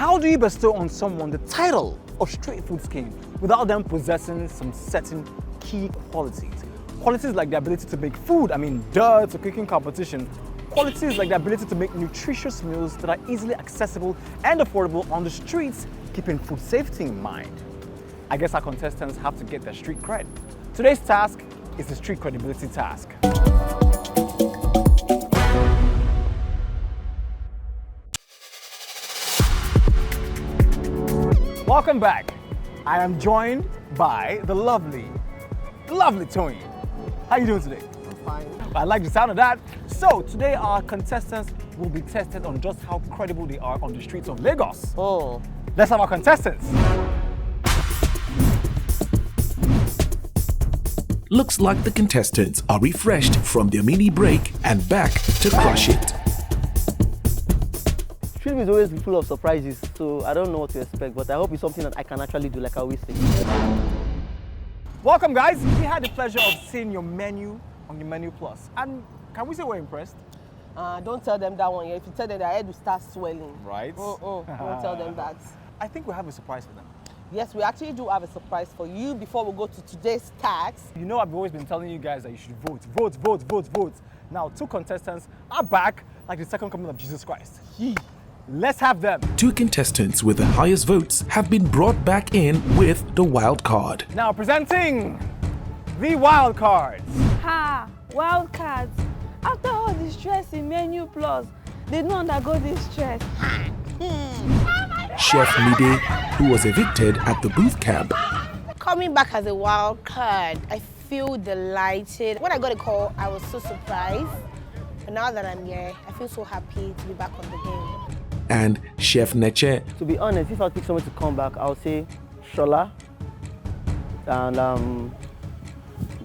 How do you bestow on someone the title of street foods king without them possessing some certain key qualities? Qualities like the ability to make food, to cooking competition. Qualities like the ability to make nutritious meals that are easily accessible and affordable on the streets, keeping food safety in mind. I guess our contestants have to get their street cred. Today's task is the street credibility task. Welcome back. I am joined by the lovely Tony. How are you doing today? I'm fine. I like the sound of that. So today our contestants will be tested on just how credible they are on the streets of Lagos. Oh. Let's have our contestants. Looks like the contestants are refreshed from their mini break and back to crush it. Street is always full of surprises, so I don't know what to expect, but I hope it's something that I can actually do, like I always say. Welcome, guys. We had the pleasure of seeing your menu on the Menu Plus. And can we say we're impressed? Don't tell them that one yet. If you tell them, their head will start swelling. Right? Don't tell them that. I think we have a surprise for them. Yes, we actually do have a surprise for you before we go to today's task. You know, I've always been telling you guys that you should vote. Vote, vote, vote, vote. Now, two contestants are back like the second coming of Jesus Christ. Let's have them. Two contestants with the highest votes have been brought back in with the wild card. Now presenting the wild cards. Ha! Wild cards. After all the stress in Menu Plus, they don't undergo this stress. Chef Mide, who was evicted at the booth camp. Coming back as a wild card, I feel delighted. When I got a call, I was so surprised. But now that I'm here, I feel so happy to be back on the game. And Chef Neche. To be honest, if I pick someone to come back, I'll say Shola and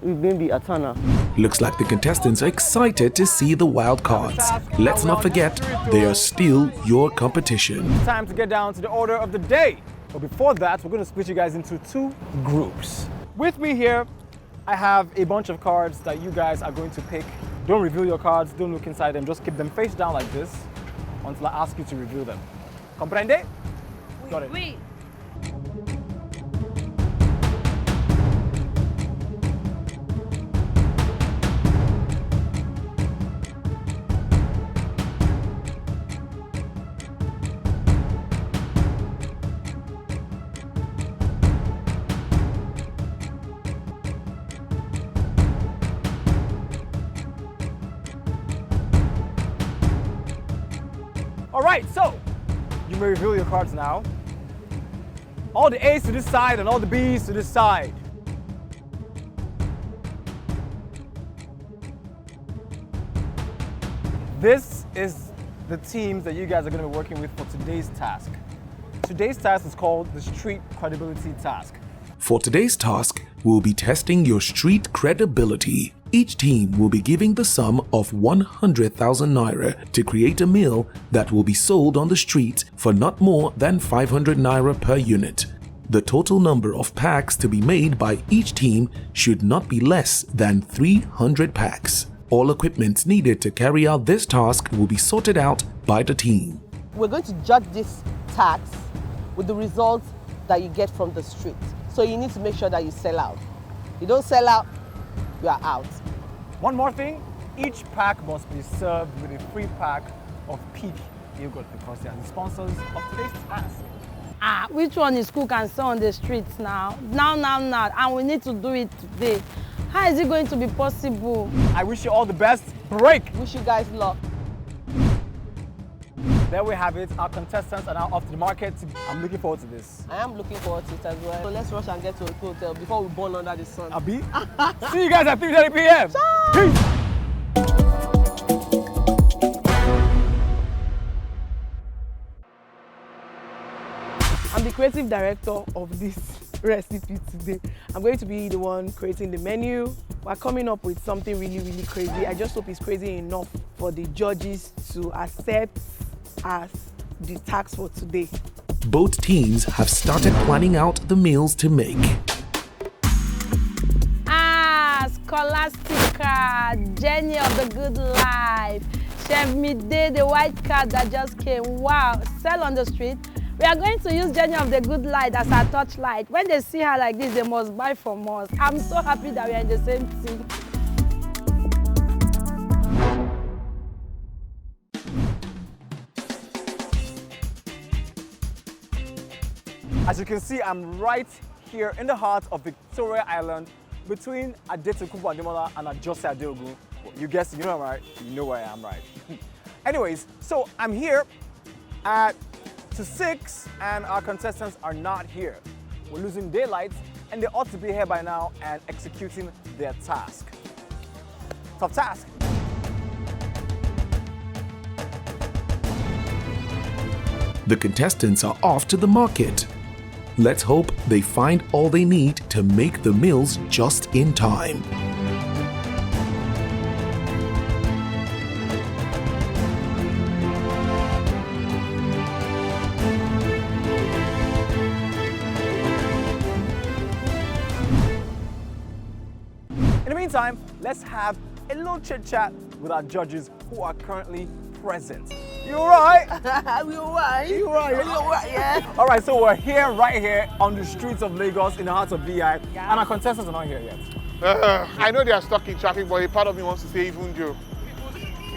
maybe Atana. Looks like the contestants are excited to see the wild cards. Let's not forget, they are still your competition. Time to get down to the order of the day. But before that, we're going to split you guys into two groups. With me here, I have a bunch of cards that you guys are going to pick. Don't reveal your cards, don't look inside them, just keep them face down like this until I ask you to reveal them. Comprende? Got it. Wait. All right, so you may reveal your cards now. All the A's to this side and all the B's to this side. This is the teams that you guys are going to be working with for today's task. Today's task is called the Street Credibility Task. For today's task, we'll be testing your street credibility. Each team will be giving the sum of 100,000 naira to create a meal that will be sold on the street for not more than 500 naira per unit. The total number of packs to be made by each team should not be less than 300 packs. All equipment needed to carry out this task will be sorted out by the team. We're going to judge this task with the results that you get from the street. So you need to make sure that you sell out. You don't sell out, you are out. One more thing, each pack must be served with a free pack of peak yogurt because they are the sponsors of today's task. Which one is cook and sell on the streets now? Now, and we need to do it today. How is it going to be possible? I wish you all the best. Break! Wish you guys luck. There we have it. Our contestants are now off to the market. I'm looking forward to this. I am looking forward to it as well. So let's rush and get to a hotel before we burn under the sun. Abi? See you guys at 3:30 p.m. Peace! I'm the creative director of this recipe today. I'm going to be the one creating the menu. We're coming up with something really crazy. I just hope it's crazy enough for the judges to accept as the task for today. Both teams have started planning out the meals to make. Scholastica, Jenny of the good life, Chef Mide, the white cat that just came. Wow, sell on the street, We are going to use Journey of the Good Light as our torchlight. When they see her like this, they must buy from us. I'm so happy that we are in the same team. As you can see, I'm right here in the heart of Victoria Island between Adetokunbo Ademola and Ajose Adeogun. You guessed, you know I'm right. You know where I am, right? Anyways, so I'm here at 6 and our contestants are not here. We're losing daylight and they ought to be here by now and executing their task. Tough task. The contestants are off to the market. Let's hope they find all they need to make the meals just in time. In the meantime, let's have a little chit chat with our judges who are currently present. You alright? You alright? You alright? You alright, yeah. Alright, so we're here, right here on the streets of Lagos in the heart of VI, and our contestants are not here yet. I know they are stuck in traffic, but a part of me wants to say even Joe.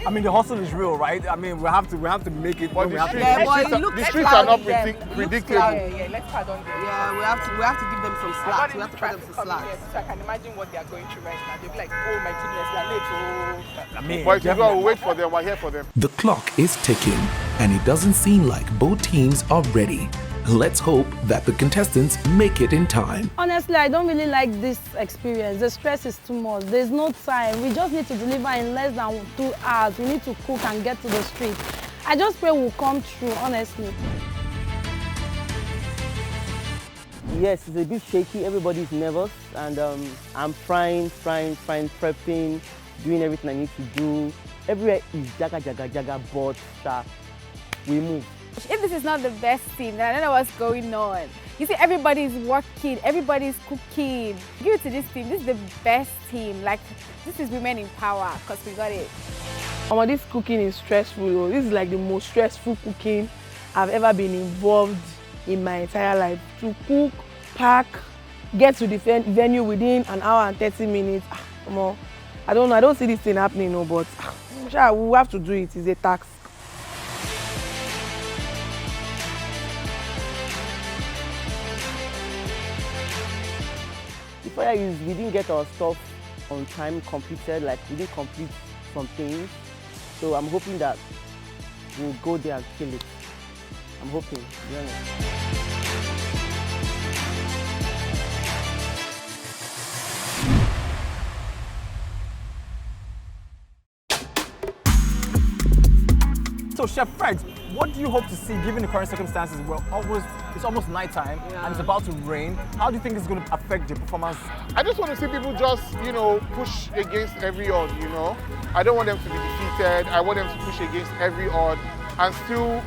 I mean, the hustle is real, right? I mean, we have to make it. But we the have to- streets are not predictable. Yeah, let's pardon them. Yeah, we have to give them some slack. We have to put them some slack. So I can imagine what they are going through right now. They'll be like, oh my goodness, we are late. Oh. I mean, But you definitely. we'll wait for them, we're here for them. The clock is ticking, and it doesn't seem like both teams are ready. Let's hope that the contestants make it in time. Honestly, I don't really like this experience. The stress is too much. There's no time. We just need to deliver in less than 2 hours. We need to cook and get to the street. I just pray we'll come through, honestly. Yes, it's a bit shaky. Everybody's nervous, and I'm frying, prepping, doing everything I need to do. Everywhere is jaga, but we move. If this is not the best team, then I don't know what's going on. You see, everybody's working, everybody's cooking. Give it to this team. This is the best team. Like, this is women in power, because we got it. This cooking is stressful. This is like the most stressful cooking I've ever been involved in my entire life. To cook, pack, get to the venue within an hour and 30 minutes. I don't know. I don't see this thing happening, no, but we have to do it. It's a task. The fire is we didn't get our stuff on time completed, like we didn't complete some things. So I'm hoping that we'll go there and kill it. I'm hoping, to be honest. So, Chef Fregz, what do you hope to see given the current circumstances? It's almost nighttime and it's about to rain. How do you think it's going to affect your performance? I just want to see people just, push against every odd, I don't want them to be defeated. I want them to push against every odd and still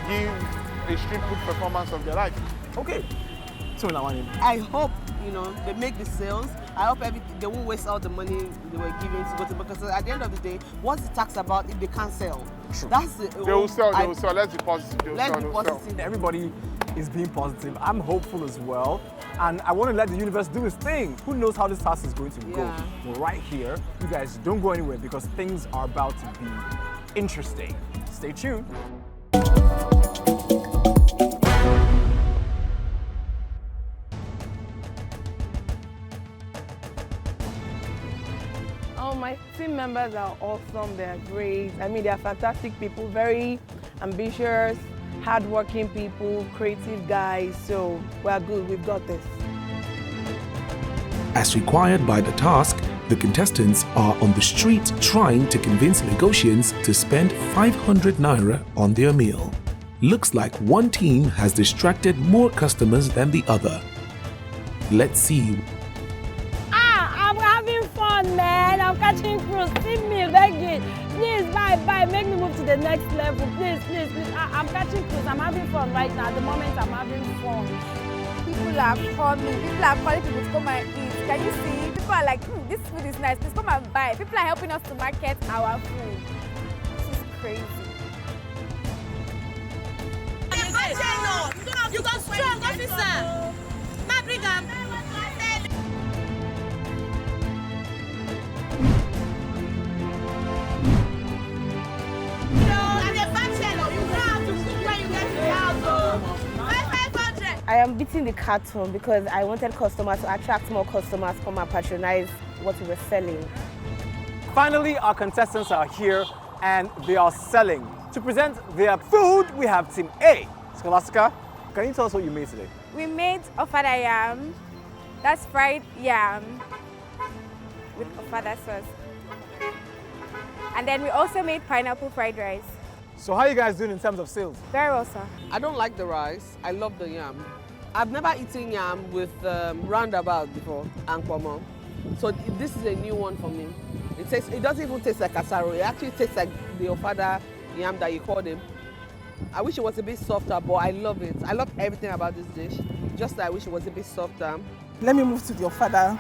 give a street food performance of their life. Okay. So, Nawani. I hope, they make the sales. I hope they won't waste all the money they were giving to go to, because at the end of the day, what's the tax about if they can't sell? True. That's They will sell. Let's be positive. Let's be positive. Everybody is being positive. I'm hopeful as well. And I want to let the universe do its thing. Who knows how this task is going to go? Yeah. We're right here. You guys don't go anywhere because things are about to be interesting. Stay tuned. My team members are awesome. They're great. I mean, they're fantastic people, very ambitious, hardworking people, creative guys. So we're good. We've got this. As required by the task, the contestants are on the street trying to convince Lagosians to spend 500 naira on their meal. Looks like one team has distracted more customers than the other. Let's see. I'm having fun, man. I'm catching cruise. See me, begging. Please, bye. Make me move to the next level. Please. I'm catching cruise. I'm having fun right now. At the moment, I'm having fun. People are coming. People are calling people to come and eat. Can you see? People are like, this food is nice. Please come and buy. People are helping us to market our food. This is crazy. I am beating the carton because I wanted customers to attract more customers come and patronize what we were selling. Finally, our contestants are here and they are selling. To present their food, we have Team A. Scholastica, can you tell us what you made today? We made ofada yam. That's fried yam with ofada sauce. And then we also made pineapple fried rice. So how are you guys doing in terms of sales? Very well, sir. I don't like the rice. I love the yam. I've never eaten yam with roundabout before and pomo. So this is a new one for me. It doesn't even taste like asaro. It actually tastes like the ofada yam that you called him. I wish it was a bit softer, but I love it. I love everything about this dish. Just that I wish it was a bit softer. Let me move to the ofada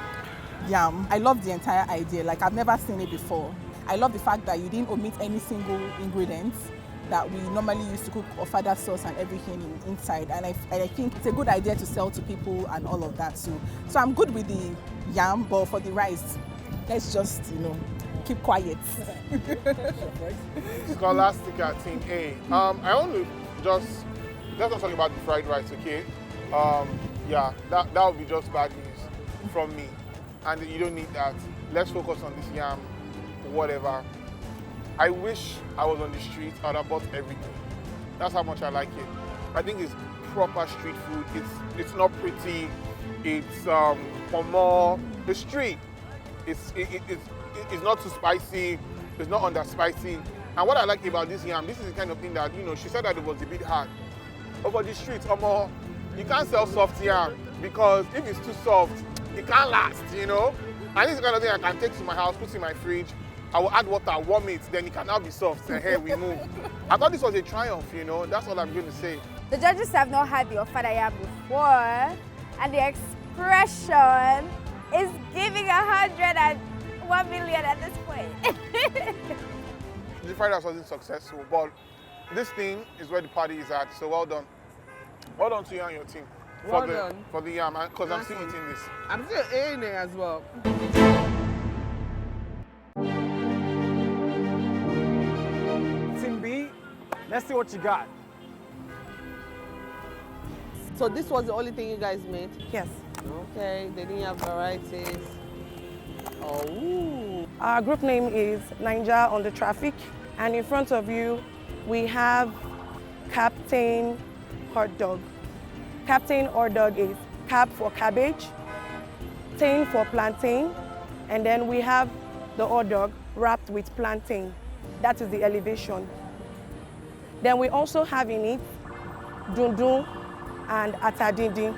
yam. I love the entire idea. Like, I've never seen it before. I love the fact that you didn't omit any single ingredient that we normally use to cook ofada sauce and everything inside. And I think it's a good idea to sell to people and all of that too. So I'm good with the yam, but for the rice, let's just, keep quiet. Scholastica, Team A. I want to let's not talk about the fried rice, okay? Yeah, that would be just bad news from me. And you don't need that. Let's focus on this yam, whatever. I wish I was on the street. I'd have bought everything. That's how much I like it. I think it's proper street food. It's not pretty. It's for more the street. It's not too spicy. It's not under spicy. And what I like about this yam, this is the kind of thing that she said that it was a bit hard. Over the street, you can't sell soft yam because if it's too soft, it can't last. And this is the kind of thing I can take to my house, put in my fridge. I will add water, warm it, then it can now be soft. And here we move. I thought this was a triumph, That's all I'm going to say. The judges have not had the ofada yam before, and the expression is giving 101 million at this point. The fried rice wasn't successful, but this thing is where the party is at. So well done. Well done to you and your team. Well done. For the yam, because I'm still eating this. I'm still eating it as well. Team B, let's see what you got. So this was the only thing you guys made? Yes. Okay, they didn't have varieties. Oh. Our group name is Naija on the Traffic, and in front of you we have Captain Hot Dog. Captain Hot Dog is cap for cabbage, tain for plantain, and then we have the hot dog wrapped with plantain. That is the elevation. Then we also have in it dundun and atadindin.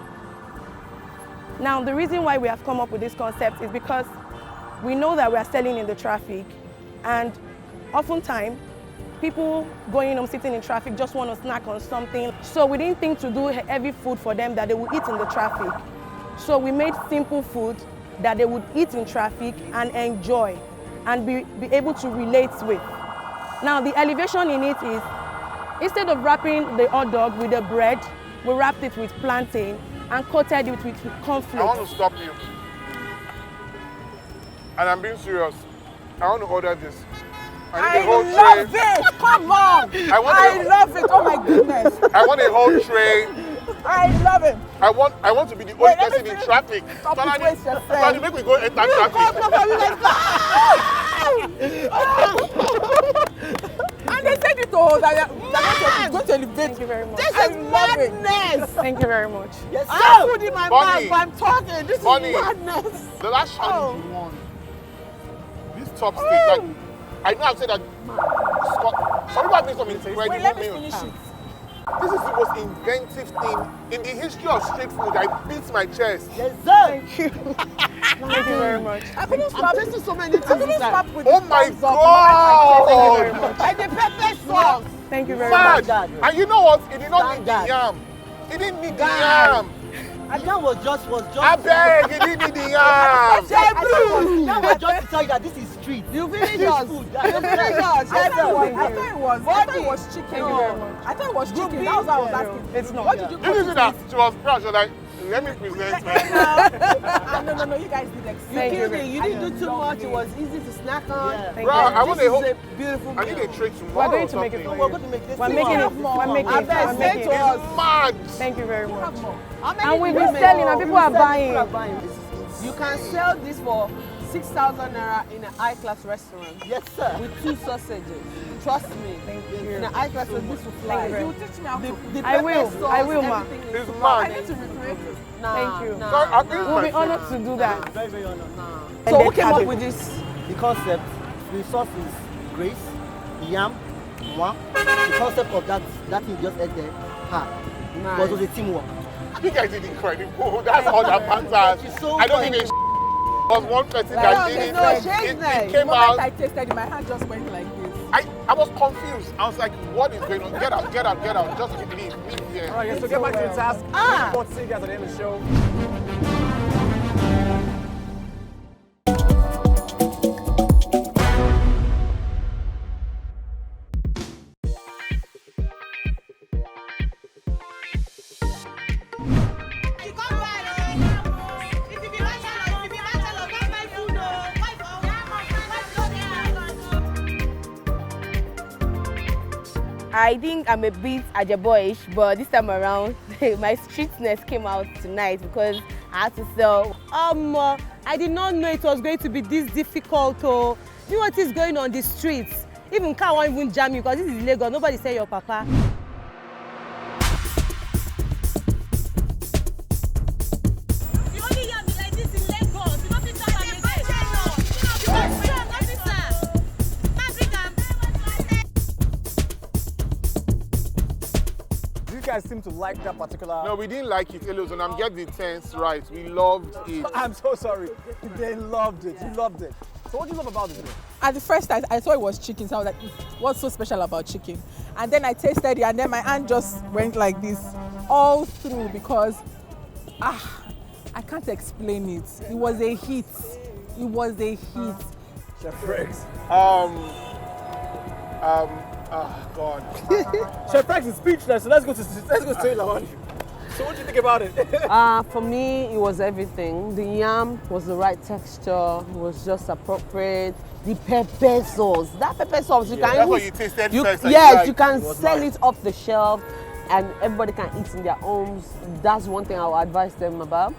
Now, the reason why we have come up with this concept is because we know that we are selling in the traffic, and oftentimes people going home, sitting in traffic, just want to snack on something. So we didn't think to do heavy food for them that they would eat in the traffic. So we made simple food that they would eat in traffic and enjoy and be able to relate with. Now, the elevation in it is, instead of wrapping the hot dog with the bread, we wrapped it with plantain and coated it with cornflakes. I want to stop you. And I'm being serious. I want to order this. I love it! Come on! I love it! Oh my goodness! I want a whole tray. I love it! I want to be the only person in traffic. Stop it, waste yourself. Somebody make me go enter traffic. And they said it all that they're going to elevate. Thank you very much. This is madness! Thank you very much. Yes, I have food in my Bonnie, mouth, but I'm talking. This Bonnie, is madness. The last challenge you won. This top steak, like, I know I've said that. Some people have made some incredible Wait, let me meals. finish it. This is the most inventive thing in the history of street food. I beat my chest. Yes, sir. Thank you. Thank you very much. I couldn't stop. tasting so many things I couldn't inside. stop with Oh the my thumbs up. God! And the pepper sauce. Thank you very Mad. much. And you know what? He did not need the Standard. yam. He didn't need the yam. And that was just. I beg, he didn't need the yam. That was just to tell you that this is street. You finish Street yours. food. You finish yours. I thought it was chicken. Thank you very much. I thought it was chicken. That was what I was asking. It's not. What did you This is that she was proud. She was like, Let me present my No, you guys did You excellent. killed it. You didn't do too much. It was easy to snack on. Yeah. Bro, I want This a whole. is a beautiful I need meal. a tray tomorrow. We're going or to make it something. for We're going to make this. We're making it. We're making I it. bet We're say making to it. us. Mad. Thank you very much. How many And we've do you been make? selling and people are buying. You can sell this for 6,000 naira in a high-class restaurant Yes, sir. with 2 sausages. Trust me. Thank you. In a high-class restaurant, this will fly. Thank you. You teach me how to. The I will. pepper sauce, I will, ma. everything It's is mad. I need to recreate it. Nah, Thank you. nah, So I think nah. We'll be my honored to do that. Very, very honored. So who came up cabbage. with this? The concept, the sauce is grace, yam, moi. The concept of that thing just ate there, ha. Nice. But it was a teamwork. You guys did incredible. That's all that matters. She's so I don't think it was one person that did it. no, It shame came The moment I out. tasted it, my hand just went like this. I was confused. I was like, what is going on? Get out, get out, get out. Just leave here. All right, guys, so get back to the task. Looking forward to seeing you guys at the end of the show. I think I'm a bit boyish, but this time around, my streetness came out tonight because I had to sell. I did not know it was going to be this difficult. Oh, you know what is going on the streets? Even car won't even jam you because this is illegal. Nobody say your papa. You guys seem to like that particular. No, we didn't like it, Elos, and I'm getting the tense right. We loved it. I'm so sorry. They loved it. You loved it. So what do you love about this video? At the first I thought it was chicken, so I was like, what's so special about chicken? And then I tasted it, and then my hand just went like this all through because, I can't explain it. It was a hit. It was a hit. Chef Fregz. God. Chef Fregz is speechless, so let's go straight on you. So what do you think about it? For me, it was everything. The yam was the right texture. It was just appropriate. The pepper sauce. That pepper sauce, you can That's even, what you tasted you, first. yes, you can sell it off the shelf and everybody can eat in their homes. That's one thing I would advise them about.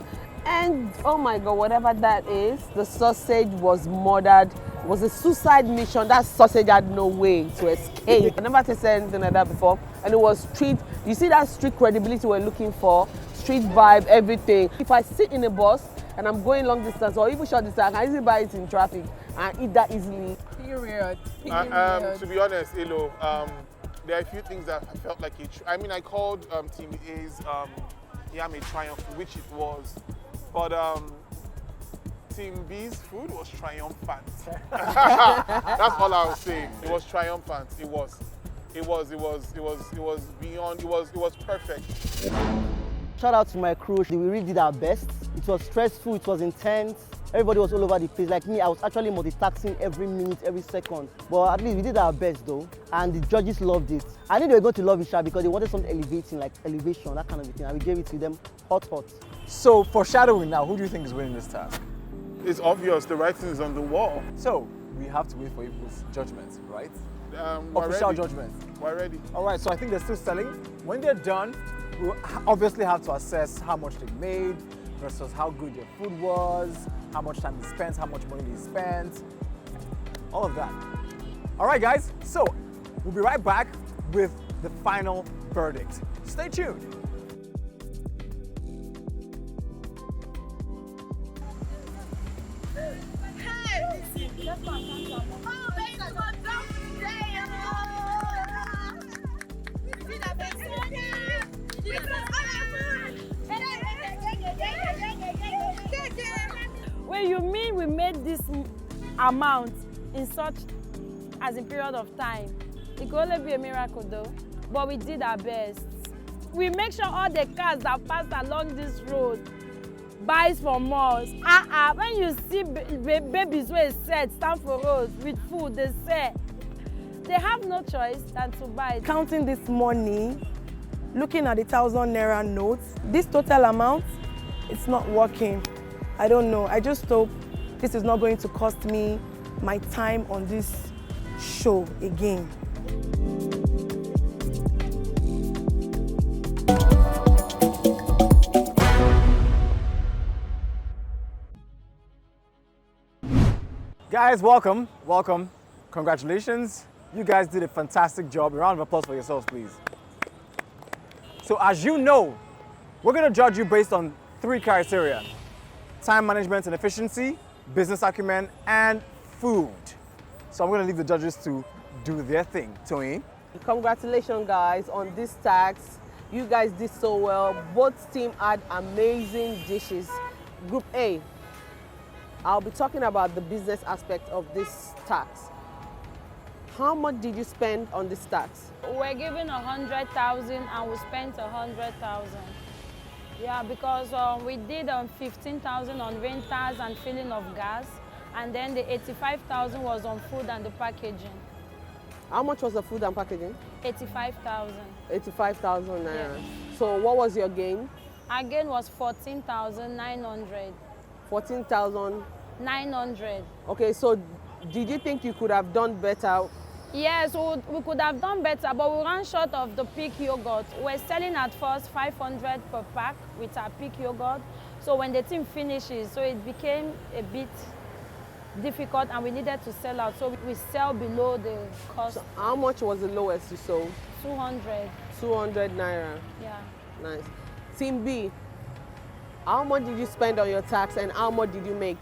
And oh my God, whatever that is, the sausage was murdered. It was a suicide mission. That sausage had no way to escape. I never tasted anything like that before. And it was street, you see that street credibility we're looking for, street vibe, everything. If I sit in a bus and I'm going long distance or even short distance, I can easily buy it in traffic and eat that easily. Period. To be honest, Elo, there are a few things that I felt like I mean, I called Team A's yam a triumph, which it was. But Team B's food was triumphant. That's all I will say. It was triumphant. It was beyond. It was perfect. Shout out to my crew. We really did our best. It was stressful. It was intense. Everybody was all over the place. Like me, I was actually multitasking every minute, every second. But at least we did our best though. And the judges loved it. I knew they were going to love it because they wanted something elevating, like elevation, that kind of thing. And we gave it to them hot. So foreshadowing now, who do you think is winning this task? It's obvious the writing is on the wall. So we have to wait for people's judgment, right? We're Official ready. judgment. We're ready. All right, so I think they're still selling. When they're done, we'll obviously have to assess how much they made versus how good their food was, how much time they spent, how much money they spent, all of that. All right, guys, so we'll be right back with the final verdict. Stay tuned. Wait, you mean we made this amount in such as a period of time? It could only be a miracle though, but we did our best. We make sure all the cars that pass along this road buys from us. When you see babies who set stand for road with food, they say they have no choice than to buy. Counting this money, looking at the 1,000 naira notes, this total amount it's not working. I don't know. I just hope this is not going to cost me my time on this show again. Guys, welcome. Congratulations. You guys did a fantastic job. A round of applause for yourselves, please. So as you know, we're gonna judge you based on 3 criteria: time management and efficiency, business acumen, and food. So I'm gonna leave the judges to do their thing. Tony? Congratulations, guys, on this tax. You guys did so well. Both teams had amazing dishes. Group A, I'll be talking about the business aspect of this tax. How much did you spend on this tax? We're given 100,000 and we spent 100,000. Yeah, because we did 15,000 on rentals and filling of gas, and then the 85,000 was on food and the packaging. How much was the food and packaging? 85,000. 85,000 naira. Yeah. So what was your gain? Our gain was 14,900. 14,900. 900. Okay, so did you think you could have done better? Yes, we could have done better, but we ran short of the peak yogurt. We're selling at first 500 per pack with our peak yogurt. So when the team finishes, so it became a bit difficult and we needed to sell out. So we sell below the cost. So how much was the lowest you sold? 200. 200 naira. Yeah. Nice. Team B, how much did you spend on your tax and how much did you make?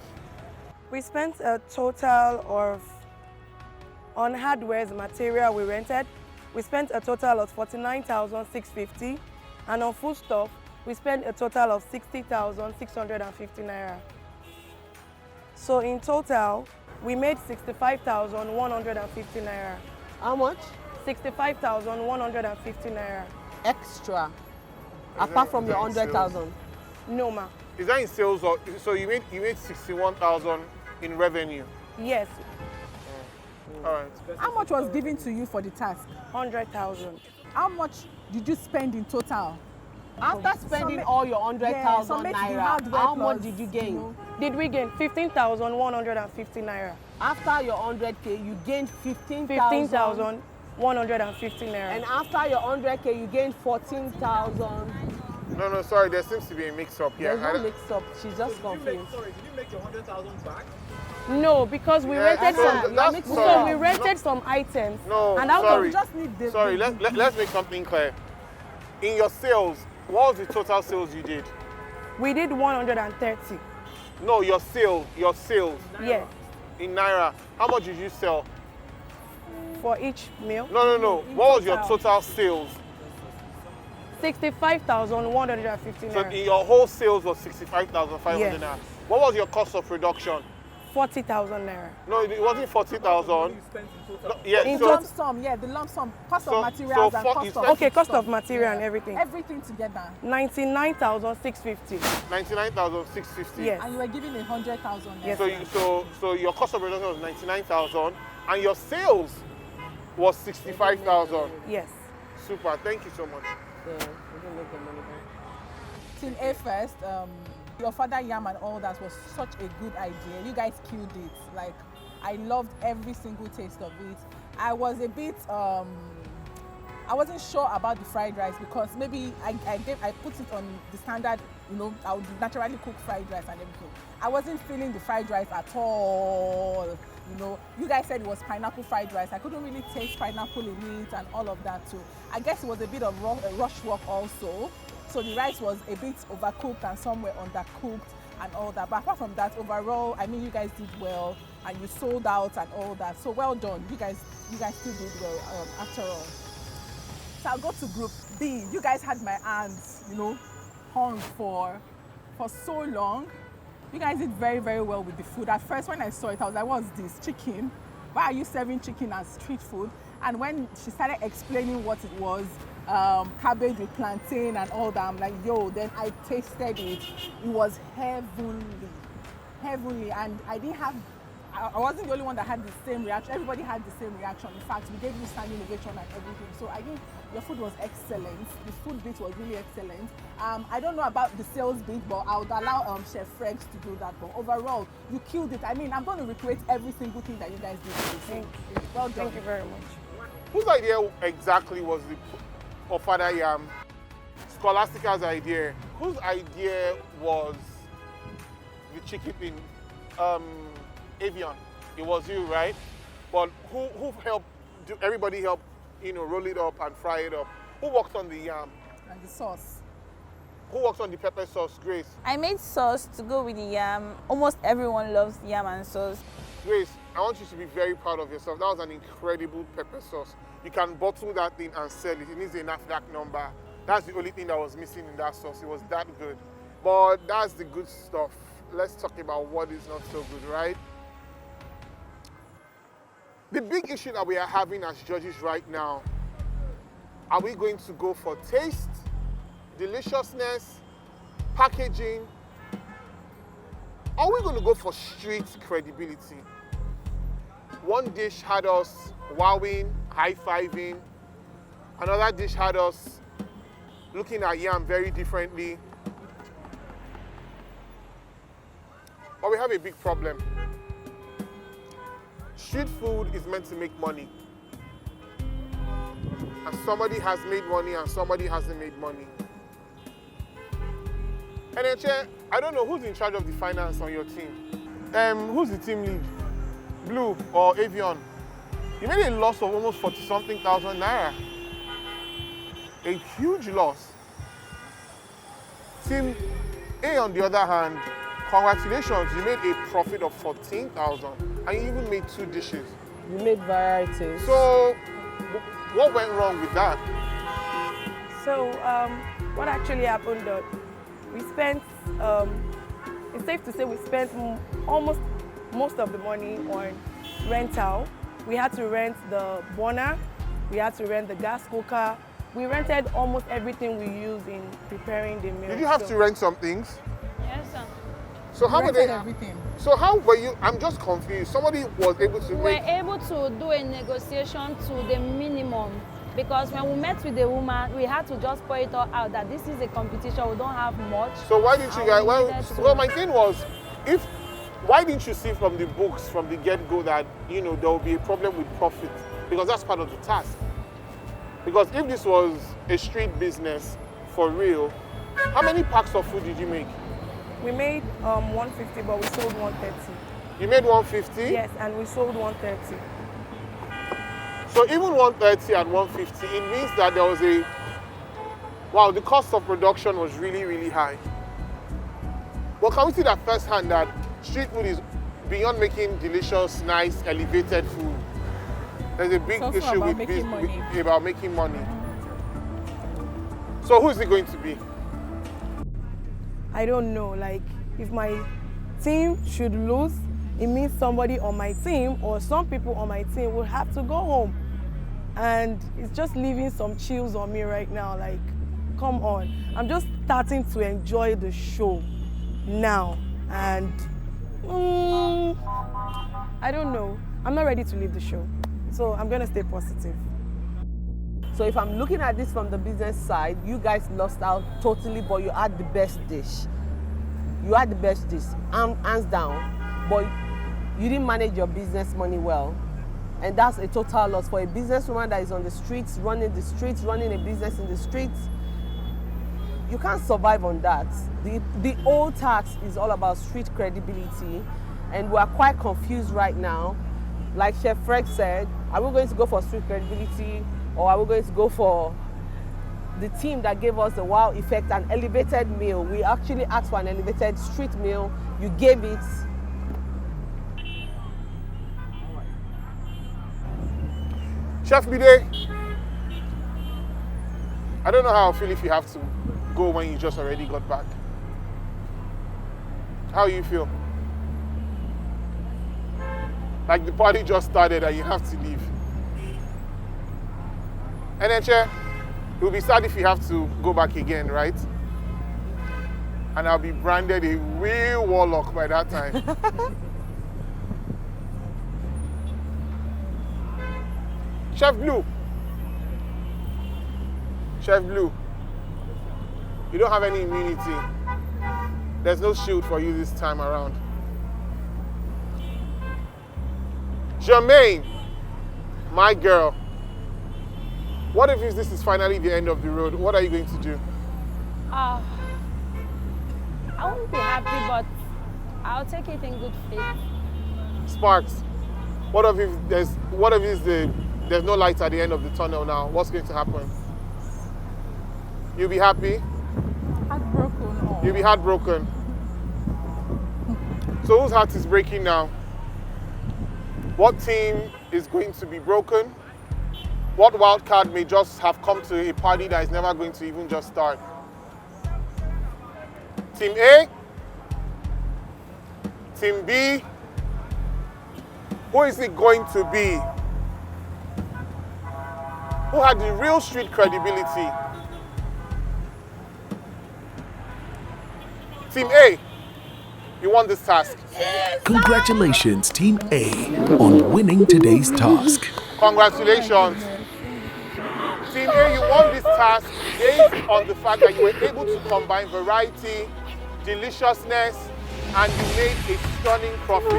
We spent a total of, on hardware, material we rented, we spent a total of 49,650, and on food stuff, we spent a total of 60,650 naira. So in total, we made 65,150 naira. How much? 65,150 naira. Extra, apart from your 100,000. No, ma. Is that in sales or so you made 61,000 in revenue? Yes. All right. How much was given to you for the task? 100,000. How much did you spend in total? After spending all your 100,000 naira, how much did you gain? Did we gain 15,150 naira? After your 100K, you gained 15,000. 15,150 naira. And after your 100K, you gained 14,000. No, sorry, there seems to be a mix-up here. There's no mix-up, she's just confused. Did you make your 100,000 back? No, because we rented sorry. we rented some items. No, and out sorry. of just need the, sorry, let's make something clear. In your sales, what was the total sales you did? We did 130. No, your sales. Yeah. In naira, how much did you sell? For each meal? No. What was your total sales? 65,150 So naira. your whole sales was 65,500 Yes. naira. What was your cost of production? 40,000 naira. No, it wasn't 40,000. No, yeah, In so, lump sum, yeah, the lump sum, cost of materials and cost of... Okay, cost of material and everything. Everything together. 99,650. 99,650. Yes. And you were giving 100,000. Yes. So your cost of production was 99,000 and your sales was 65,000. Yes. Super, thank you so much. Yeah, we didn't make the money back. Team A first, your father yam and all that was such a good idea. You guys killed it. Like, I loved every single taste of it. I was a bit, I wasn't sure about the fried rice because maybe I put it on the standard, you know, I would naturally cook fried rice and everything. I wasn't feeling the fried rice at all. You know, you guys said it was pineapple fried rice. I couldn't really taste pineapple in it and all of that too. I guess it was a bit of rush work also. So the rice was a bit overcooked and somewhere undercooked and all that. But apart from that, overall, I mean, you guys did well and you sold out and all that. So well done. You guys still did well after all. So I'll go to group B. You guys had my hands, you know, hung for so long. You guys did very, very well with the food. At first, when I saw it, I was like, what's this? Chicken? Why are you serving chicken as street food? And when she started explaining what it was, cabbage with plantain and all that, I'm like, yo, then I tasted it. It was heavenly. And I wasn't the only one that had the same reaction. Everybody had the same reaction. In fact, we gave you standing ovation and everything. So I think Your food was excellent. The food bit was really excellent. I don't know about the sales bit, but I would allow Chef Fregz to do that. But overall, you killed it. I mean, I'm going to recreate every single thing that you guys did today. Thank you. Well done. Thank you very much. Whose idea exactly was the Ofada yam? Scholastica's idea. Whose idea was the chicken thing? Avian. It was you, right? But who helped? Everybody helped, roll it up and fry it up. Who worked on the yam? And the sauce. Who works on the pepper sauce? Grace. I made sauce to go with the yam. Almost everyone loves yam and sauce. Grace, I want you to be very proud of yourself. That was an incredible pepper sauce. You can bottle that thing and sell it. It needs a NAFDAC number. That's the only thing that was missing in that sauce. It was that good. But that's the good stuff. Let's talk about what is not so good, right? The big issue that we are having as judges right now, are we going to go for taste, deliciousness, packaging? Are we going to go for street credibility? One dish had us wowing, high-fiving. Another dish had us looking at yam very differently. But we have a big problem. Street food is meant to make money. And somebody has made money and somebody hasn't made money. And then, I don't know who's in charge of the finance on your team. Who's the team lead? Blue or Avian? You made a loss of almost 40-something thousand naira. A huge loss. Team A, on the other hand, congratulations, you made a profit of 14,000 and you even made 2 dishes. You made varieties. So, what went wrong with that? So, what actually happened, we spent, it's safe to say we spent almost most of the money on rental. We had to rent the burner, we had to rent the gas cooker. We rented almost everything we use in preparing the meal. Did you have to rent some things? Yes, sir. So how were they? Everything. So how were you? I'm just confused. Somebody was able to We were able to do a negotiation to the minimum because when we met with the woman, we had to just point it all out that this is a competition. We don't have much. So why didn't you guys? Well, my thing was, why didn't you see from the books from the get-go that there will be a problem with profit, because that's part of the task. Because if this was a street business for real, how many packs of food did you make? We made 150, but we sold 130. You made 150? Yes, and we sold 130. So even 130 and 150, it means that there was the cost of production was really, really high. Well, can we see that firsthand that street food is beyond making delicious, nice, elevated food? There's a big issue with about making money. So who is it going to be? I don't know. Like, if my team should lose, it means somebody on my team or some people on my team will have to go home. And it's just leaving some chills on me right now. Like, come on. I'm just starting to enjoy the show now. And I don't know. I'm not ready to leave the show. So I'm going to stay positive. So if I'm looking at this from the business side, you guys lost out totally, but you had the best dish. You had the best dish, hands down, but you didn't manage your business money well. And that's a total loss for a businesswoman that is on the streets, running a business in the streets. You can't survive on that. The old tax is all about street credibility, and we're quite confused right now. Like Chef Fregz said, are we going to go for street credibility, or are we going to go for the team that gave us the wow effect, an elevated meal? We actually asked for an elevated street meal. You gave it. Chef Bide, I don't know how I feel if you have to go when you just already got back. How you feel? Like the party just started and you have to leave. And then, Chair, it will be sad if you have to go back again, right? And I'll be branded a real warlock by that time. Chef Blue, Chef Blue, you don't have any immunity. There's no shield for you this time around. Jermaine, my girl, what if this is finally the end of the road? What are you going to do? I won't be happy, but I'll take it in good faith. Sparks, what if there's no light at the end of the tunnel now? What's going to happen? You'll be happy? Heartbroken. Oh. You'll be heartbroken. So whose heart is breaking now? What team is going to be broken? What wild card may just have come to a party that is never going to even just start? Team A? Team B? Who is it going to be? Who had the real street credibility? Team A, you won this task. Congratulations, Team A, on winning today's task. Congratulations. Team A, you won this task based on the fact that you were able to combine variety, deliciousness, and you made a stunning profit.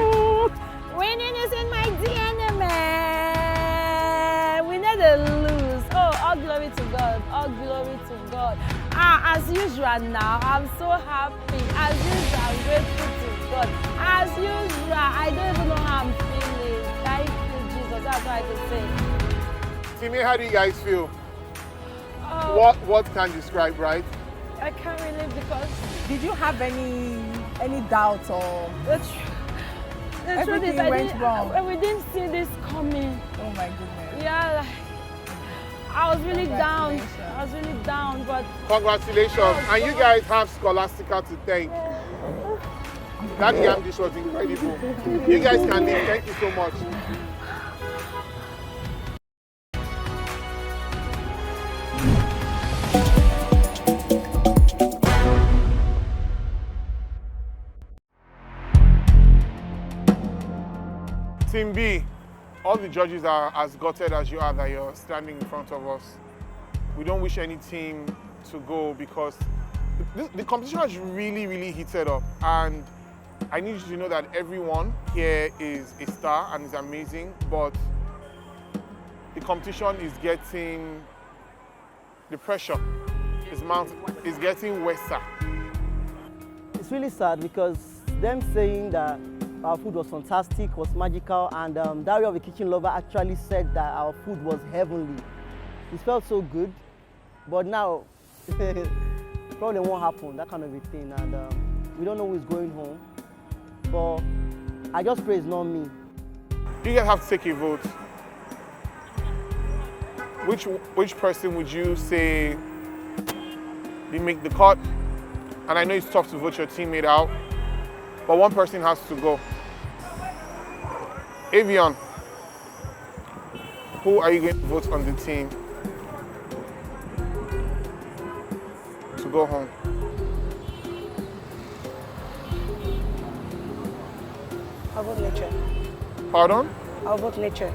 Winning is in my DNA, man. We never lose. Oh, all glory to God. All glory to God. As usual now, I'm so happy. As usual, I'm grateful to God. As usual, I don't even know how I'm feeling. Thank you, Jesus. That's what I can say. Team A, how do you guys feel? Oh, What can describe, right? I can't relate because Did you have any doubt or the truth is went wrong? we didn't see this coming. Oh my goodness. Yeah, like, I was really down. But Congratulations. And you guys have Scholastica to thank. That yam dish was incredible. You guys can leave. Thank you so much. Team B, all the judges are as gutted as you are that you're standing in front of us. We don't wish any team to go because the competition has really, really heated up. And I need you to know that everyone here is a star and is amazing, but the competition is getting, the pressure is getting worse. It's really sad because them saying that our food was fantastic, was magical, and Dario of the Kitchen Lover actually said that our food was heavenly. It felt so good, but now probably won't happen, that kind of a thing, and we don't know who is going home. But I just pray it's not me. You guys have to take a vote. Which person would you say didn't make the cut? And I know it's tough to vote your teammate out, but one person has to go. Avion, who are you going to vote on the team to go home? I'll vote nature. Pardon? I'll vote nature.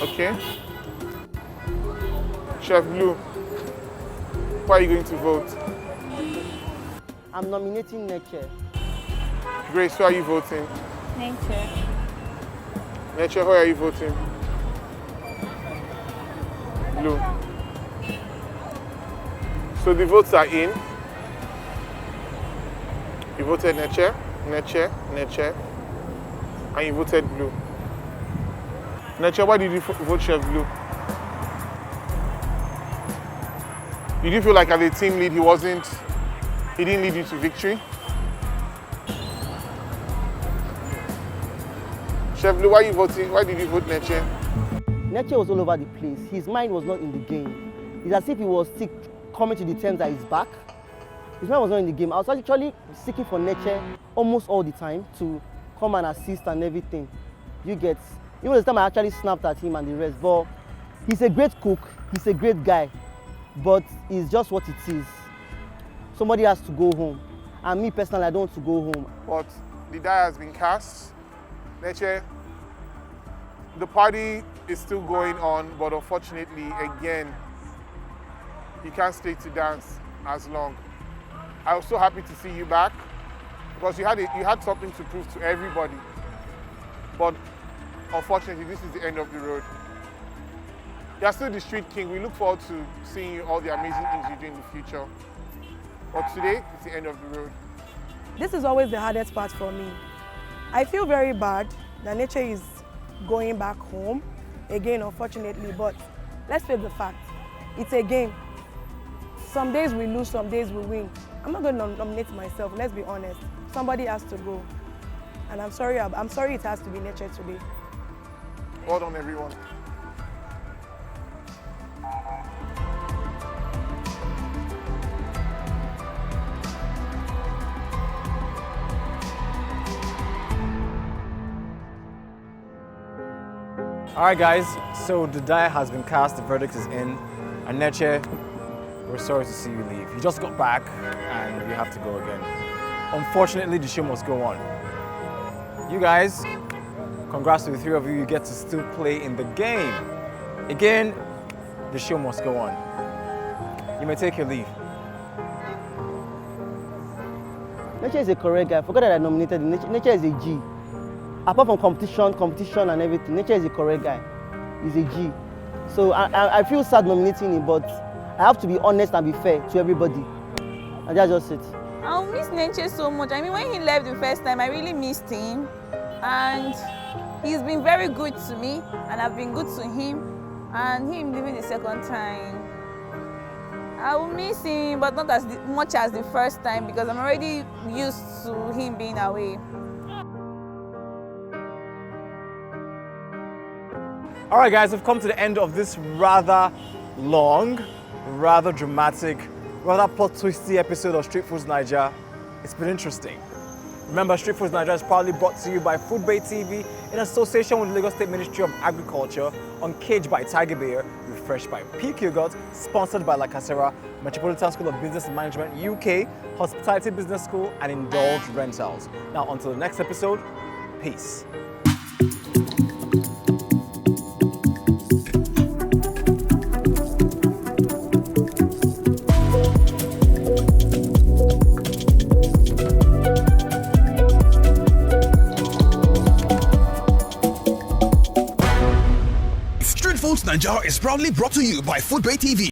Okay. Chef Blue, who are you going to vote? I'm nominating Nature. Grace, who are you voting? Nature. Nature, who are you voting? Blue. So the votes are in. You voted Nature, Nature, Nature, and you voted Blue. Nature, why did you vote Chef Blue? Did you feel like as a team lead he didn't lead you to victory? Chef Blue, why are you voting? Why did you vote Nature? Nature was all over the place. His mind was not in the game. It's as if he was sick, coming to the terms that he's back. His mind was not in the game. I was actually seeking for Nature almost all the time to come and assist and everything. You get, even the time I actually snapped at him and the rest. But he's a great cook. He's a great guy. But it's just what it is. Somebody has to go home. And me personally, I don't want to go home. But the die has been cast. Nature, the party is still going on, but unfortunately, again, you can't stay to dance as long. I was so happy to see you back because you had something to prove to everybody. But unfortunately, this is the end of the road. You're still the street king. We look forward to seeing you all the amazing things you do in the future. But today, it's the end of the road. This is always the hardest part for me. I feel very bad that Nature is going back home again, unfortunately, but let's face the fact, it's a game. Some days we lose, some days we win. I'm not going to nominate myself, let's be honest. Somebody has to go. And I'm sorry it has to be Nature today. Well done, everyone. All right, guys, so the die has been cast, the verdict is in. And Nature, we're sorry to see you leave. You just got back and you have to go again. Unfortunately, the show must go on. You guys, congrats to the three of you. You get to still play in the game. Again, the show must go on. You may take your leave. Nature is a correct guy. I forgot that I nominated him. Nature is a G. Apart from competition and everything, Nature is a correct guy. He's a G. So I feel sad nominating him, but I have to be honest and be fair to everybody. And that's just it. I'll miss Nature so much. I mean, when he left the first time, I really missed him. And he's been very good to me, and I've been good to him. And him leaving the second time, I will miss him, but not as much as the first time because I'm already used to him being away. All right, guys, we've come to the end of this rather long, rather dramatic, rather plot twisty episode of Street Foodz Naija. It's been interesting. Remember, Street Foodz Naija is proudly brought to you by Foodbay TV in association with the Lagos State Ministry of Agriculture, on Cage by Tiger Bear, refreshed by Peak Yogurt, sponsored by La Casera, Metropolitan School of Business and Management UK, Hospitality Business School, and Indulge Rentals. Now, until the next episode, peace. Foodz Naija is proudly brought to you by Foodbay TV.